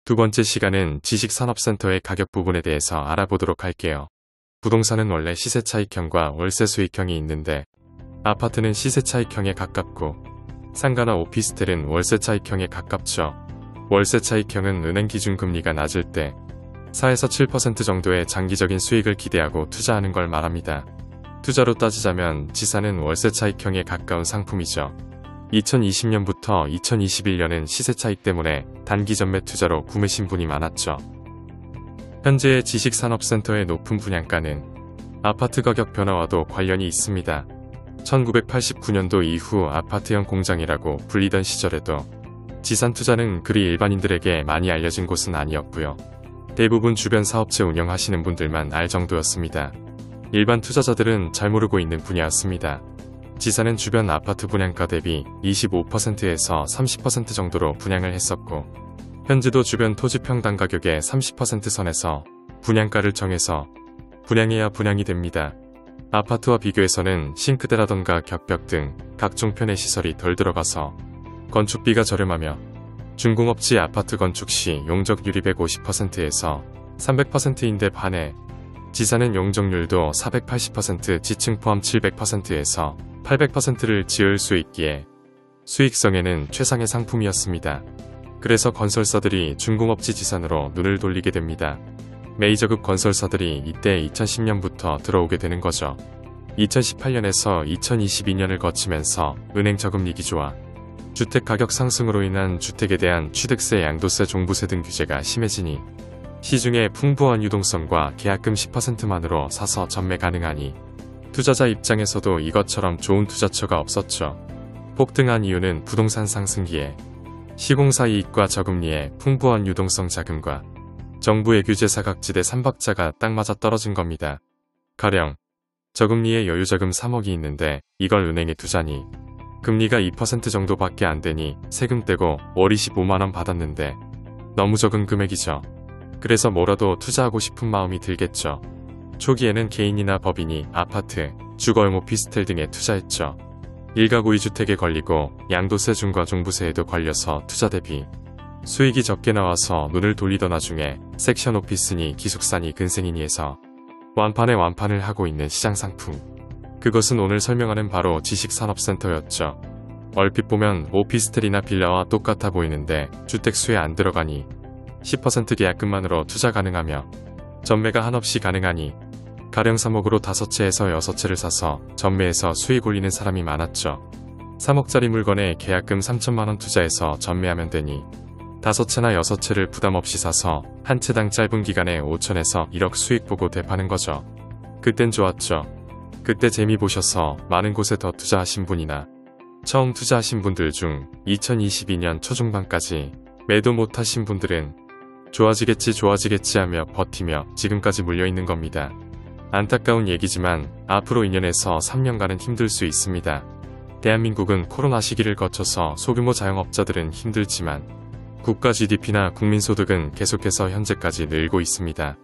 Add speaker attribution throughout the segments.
Speaker 1: 두 번째 시간은 지식산업센터의 가격 부분에 대해서 알아보도록 할게요. 부동산은 원래 시세 차익형과 월세 수익형이 있는데 아파트는 시세 차익형에 가깝고 상가나 오피스텔은 월세 차익형에 가깝죠. 월세 차익형은 은행 기준 금리가 낮을 때 4에서 7% 정도의 장기적인 수익을 기대하고 투자하는 걸 말합니다. 투자로 따지자면 지산은 월세 차익형에 가까운 상품이죠. 2020년부터 2021년은 시세 차익 때문에 단기 전매 투자로 구매 신분이 많았죠. 현재의 지식산업센터의 높은 분양가는 아파트 가격 변화와도 관련이 있습니다. 1989년도 이후 아파트형 공장이라고 불리던 시절에도 지산 투자는 그리 일반인들에게 많이 알려진 곳은 아니었고요. 대부분 주변 사업체 운영하시는 분들만 알 정도였습니다. 일반 투자자들은 잘 모르고 있는 분야였습니다. 지산은 주변 아파트 분양가 대비 25%에서 30% 정도로 분양을 했었고 현재도 주변 토지 평당 가격의 30% 선에서 분양가를 정해서 분양해야 분양이 됩니다. 아파트와 비교해서는 싱크대라던가 격벽 등 각종 편의 시설이 덜 들어가서 건축비가 저렴하며 준공업지 아파트 건축 시 용적률이 150%에서 300%인데 반해 지산은 용적률도 480%, 지층 포함 700%에서 800%를 지을 수 있기에 수익성에는 최상의 상품이었습니다. 그래서 건설사들이 준공업지 지산으로 눈을 돌리게 됩니다. 메이저급 건설사들이 이때 2010년부터 들어오게 되는 거죠. 2018년에서 2022년을 거치면서 은행 저금리 기조와 주택 가격 상승으로 인한 주택에 대한 취득세, 양도세, 종부세 등 규제가 심해지니 시중에 풍부한 유동성과 계약금 10%만으로 사서 전매 가능하니 투자자 입장에서도 이것처럼 좋은 투자처가 없었죠. 폭등한 이유는 부동산 상승기에 시공사 이익과 저금리에 풍부한 유동성 자금과 정부의 규제 사각지대 3박자가 딱 맞아 떨어진 겁니다. 가령 저금리에 여유자금 3억이 있는데 이걸 은행에 두자니 금리가 2% 정도밖에 안 되니 세금 떼고 월 25만원 받았는데 너무 적은 금액이죠. 그래서 뭐라도 투자하고 싶은 마음이 들겠죠. 초기에는 개인이나 법인이 아파트, 주거용 오피스텔 등에 투자했죠. 1가구 2주택에 걸리고 양도세 중과 종부세에도 걸려서 투자 대비 수익이 적게 나와서 눈을 돌리던 와중에 섹션 오피스니 기숙사니 근생이니 해서 완판에 완판을 하고 있는 시장 상품. 그것은 오늘 설명하는 바로 지식산업센터였죠. 얼핏 보면 오피스텔이나 빌라와 똑같아 보이는데 주택수에 안 들어가니 10% 계약금만으로 투자 가능하며 전매가 한없이 가능하니 가령 3억으로 5채에서 6채를 사서 전매해서 수익 올리는 사람이 많았죠. 3억짜리 물건에 계약금 3천만원 투자해서 전매하면 되니 5채나 6채를 부담없이 사서 한 채당 짧은 기간에 5천에서 1억 수익 보고 대파는 거죠. 그땐 좋았죠. 그때 재미 보셔서 많은 곳에 더 투자하신 분이나 처음 투자하신 분들 중 2022년 초중반까지 매도 못하신 분들은 좋아지겠지 하며 버티며 지금까지 물려있는 겁니다. 안타까운 얘기지만 앞으로 2년에서 3년간은 힘들 수 있습니다. 대한민국은 코로나 시기를 거쳐서 소규모 자영업자들은 힘들지만 국가 GDP나 국민소득은 계속해서 현재까지 늘고 있습니다.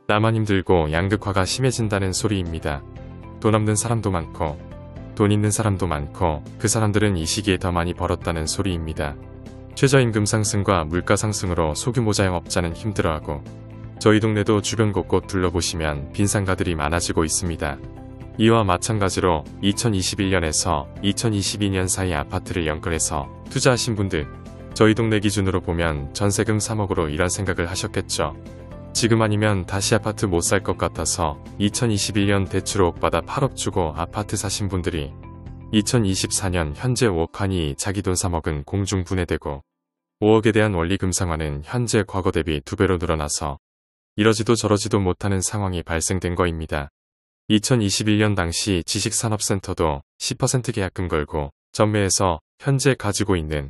Speaker 1: 나만 힘들고 양극화가 심해진다는 소리입니다. 돈 없는 사람도 많고 돈 있는 사람도 많고 그 사람들은 이 시기에 더 많이 벌었다는 소리입니다. 최저임금 상승과 물가 상승으로 소규모 자영업자는 힘들어하고 저희 동네도 주변 곳곳 둘러보시면 빈상가들이 많아지고 있습니다. 이와 마찬가지로 2021년에서 2022년 사이 아파트를 연끌해서 투자하신 분들 저희 동네 기준으로 보면 전세금 3억으로 이런 생각을 하셨겠죠. 지금 아니면 다시 아파트 못 살 것 같아서 2021년 대출 5억 받아 8억 주고 아파트 사신 분들이 2024년 현재 5억 하니 자기 돈 3억은 공중분해되고 5억에 대한 원리금상환은 현재 과거 대비 2배로 늘어나서 이러지도 저러지도 못하는 상황이 발생된 거입니다. 2021년 당시 지식산업센터도 10% 계약금 걸고 전매해서 현재 가지고 있는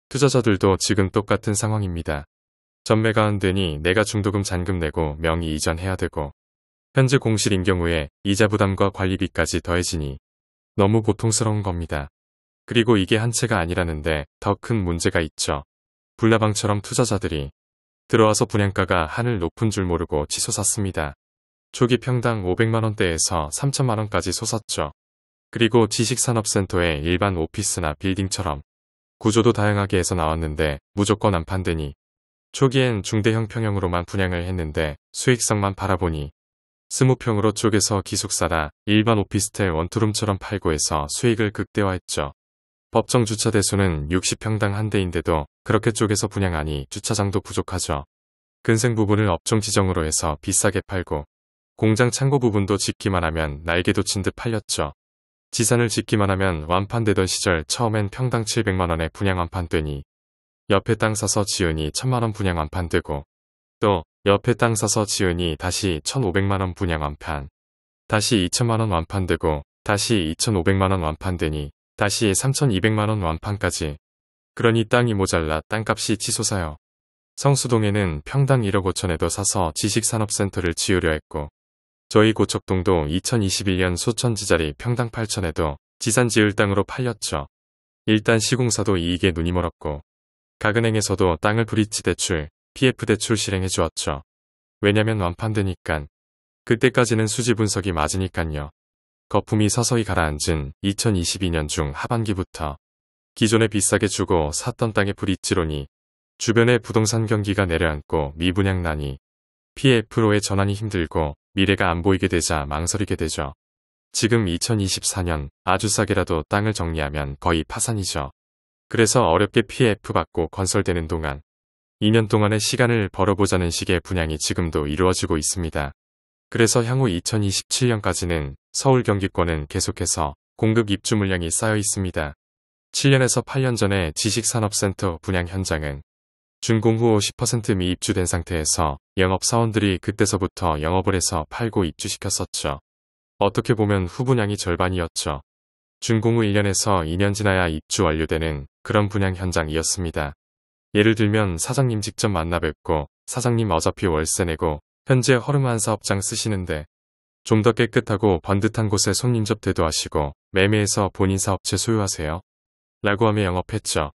Speaker 1: 투자자들도 지금 똑같은 상황입니다. 전매가 안 되니 내가 중도금 잔금 내고 명의 이전해야 되고 현재 공실인 경우에 이자 부담과 관리비까지 더해지니 너무 고통스러운 겁니다. 그리고 이게 한 채가 아니라는데 더 큰 문제가 있죠. 불나방처럼 투자자들이 들어와서 분양가가 하늘 높은 줄 모르고 치솟았습니다. 초기 평당 500만원대에서 3천만원까지 솟았죠. 그리고 지식산업센터의 일반 오피스나 빌딩처럼 구조도 다양하게 해서 나왔는데 무조건 안 판대니 초기엔 중대형 평형으로만 분양을 했는데 수익성만 바라보니 20평으로 쪼개서 기숙사나 일반 오피스텔 원투룸처럼 팔고 해서 수익을 극대화했죠. 법정 주차 대수는 60평당 한 대인데도 그렇게 쪼개서 분양하니 주차장도 부족하죠. 근생 부분을 업종 지정으로 해서 비싸게 팔고 공장 창고 부분도 짓기만 하면 날개 돋친 듯 팔렸죠. 지산을 짓기만 하면 완판되던 시절 처음엔 평당 700만원에 분양 완판되니 옆에 땅 사서 지으니 1000만원 분양 완판되고 또 옆에 땅 사서 지으니 다시 1500만원 분양 완판, 다시 2000만원 완판되고 다시 2500만원 완판되니 다시 3200만원 완판까지. 그러니 땅이 모자라 땅값이 치솟아요. 성수동에는 평당 1억 5천에도 사서 지식산업센터를 지으려 했고 저희 고척동도 2021년 소천지자리 평당 8천에도 지산 지을 땅으로 팔렸죠. 일단 시공사도 이익에 눈이 멀었고 가은행에서도 땅을 브릿지 대출, PF 대출 실행해 주었죠. 왜냐면 완판되니깐. 그때까지는 수지 분석이 맞으니깐요. 거품이 서서히 가라앉은 2022년 중 하반기부터 기존에 비싸게 주고 샀던 땅의 브릿지로니 주변의 부동산 경기가 내려앉고 미분양나니 PF로의 전환이 힘들고 미래가 안 보이게 되자 망설이게 되죠. 지금 2024년 아주 싸게라도 땅을 정리하면 거의 파산이죠. 그래서 어렵게 PF 받고 건설되는 동안 2년 동안의 시간을 벌어보자는 식의 분양이 지금도 이루어지고 있습니다. 그래서 향후 2027년까지는 서울 경기권은 계속해서 공급 입주 물량이 쌓여 있습니다. 7년에서 8년 전에 지식산업센터 분양 현장은 준공 후 50% 미입주된 상태에서 영업사원들이 그때서부터 영업을 해서 팔고 입주시켰었죠. 어떻게 보면 후분양이 절반이었죠. 준공 후 1년에서 2년 지나야 입주 완료되는 그런 분양 현장이었습니다. 예를 들면 사장님 직접 만나 뵙고 사장님 어차피 월세 내고 현재 허름한 사업장 쓰시는데 좀 더 깨끗하고 번듯한 곳에 손님 접대도 하시고 매매해서 본인 사업체 소유하세요? 라고 하며 영업했죠.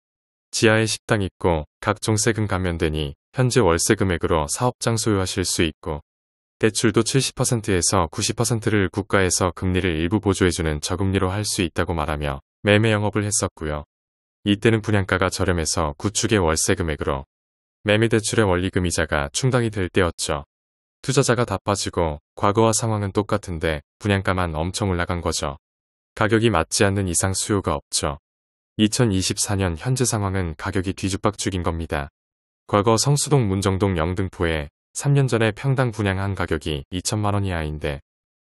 Speaker 1: 지하에 식당 있고 각종 세금 감면되니 현재 월세 금액으로 사업장 소유하실 수 있고 대출도 70%에서 90%를 국가에서 금리를 일부 보조해주는 저금리로 할 수 있다고 말하며 매매 영업을 했었고요. 이때는 분양가가 저렴해서 구축의 월세 금액으로 매매 대출의 원리금이자가 충당이 될 때였죠. 투자자가 다 빠지고 과거와 상황은 똑같은데 분양가만 엄청 올라간 거죠. 가격이 맞지 않는 이상 수요가 없죠. 2024년 현재 상황은 가격이 뒤죽박죽인 겁니다. 과거 성수동 문정동 영등포에 3년 전에 평당 분양한 가격이 2천만원 이하인데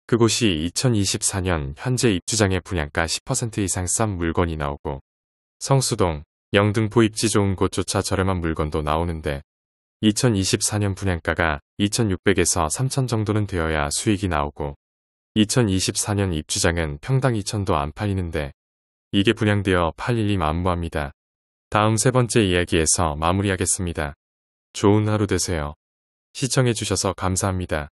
Speaker 1: 그곳이 2024년 현재 입주장의 분양가 10% 이상 싼 물건이 나오고 성수동, 영등포 입지 좋은 곳조차 저렴한 물건도 나오는데 2024년 분양가가 2,600에서 3,000 정도는 되어야 수익이 나오고 2024년 입주장은 평당 2,000도 안 팔리는데 이게 분양되어 팔 일이 만무합니다. 다음 세 번째 이야기에서 마무리하겠습니다. 좋은 하루 되세요. 시청해주셔서 감사합니다.